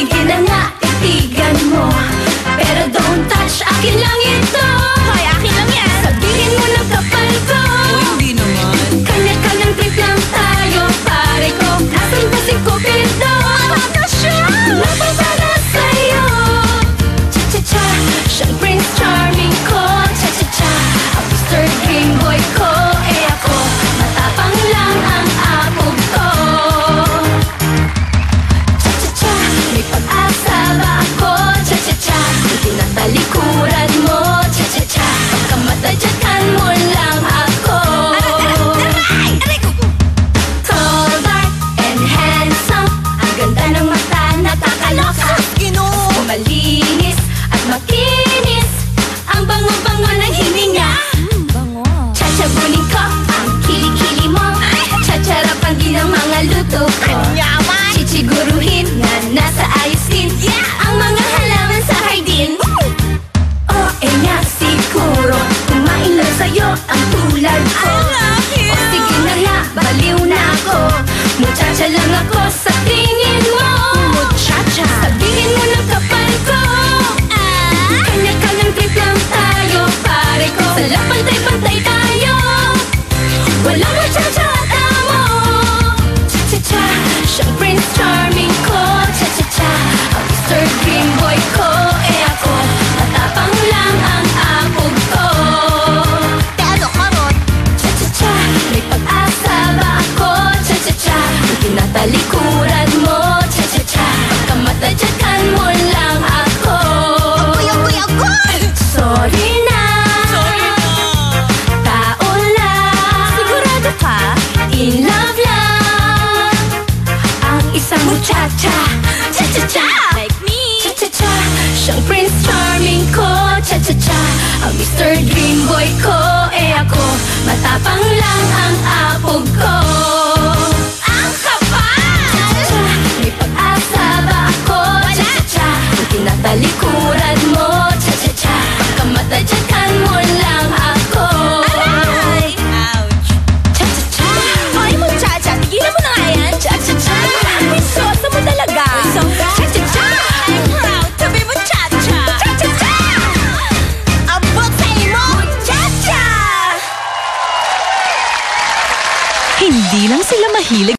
Sige na nga, titigan mo, pero don't touch, akin lang ito. Hoy, akin lang yan. Sabihin mo ng kapal ko. Uy, hindi naman. Kanya-kanyang trip lang tayo, pare ko. Nasaan ba si Cupido? Ano siya? Wala para sa'yo. Cha-cha-cha, siyang Prince Charming ko. Cha-cha-cha, ang Mr. Dream Boy ko. Eh ako, matapang lang ang apog ko. Cha-cha-cha, may pag-asa ba ako? Cha-cha-cha, tinatalikuran mo. Cha-cha-cha, pagkamatadyakan mo lang ako. Tall, dark, and handsome. Ang ganda ng mata, nakakaloka. Malinis at makinis. Ang bango-bango ng hininga. Bango. Chachabunin ko ang kilikili mo. Chacharapan din ang mga luto ko. Yaman. Chichiguruhin na nasa ayos din ang mga halaman sa hardin. nga siguro, kumain lang sa'yo ang tulad ko. O sige na nga, baliw na ako. Muchacha lang ako sa tingin mo. Muchacha. Sabihin mo ng kapal ko. Kanya-kanyang trip lang tayo, pare ko. Sa pantay-pantay tayo. Walang muchacha at amo. Cha-cha-cha, siyang Prince Charming ko. Cha-cha-cha, ang Mr. Dream Boy ko. Eh ako, matapang lang ang apog ko. Te ano, karot? Cha-cha-cha, may pag-asa ba ako? Cha-cha-cha, kung tinatalikuran mo. Cha-cha-cha, pagkamatadyakan mo lang ako. Agoy! Sorry na, tao lang. Sigurado ka? In love lang ang isang muchacha. Cha-cha-cha, Like me. cha-cha-cha, siyang Prince Charming ko. Cha-cha-cha, ang Mr. Dream Boy ko. Eh ako, matapang lang ang apog ko. Ang kapal! Cha-cha-cha, may pag-asa ba ako? Cha-cha-cha, kung tinatalikuran mo. Cha-cha-cha, pagkamatadyakan mo lang ako. Aray! Ouch! Cha-cha-cha, Hoy, muchacha, tigilan mo na nga yan. cha-cha-cha, Pisosa mo talaga. Cha-cha-cha! I'm proud to be muchacha. Cha-cha-cha! Abot sa imo, muchacha! Hindi lang sila mahilig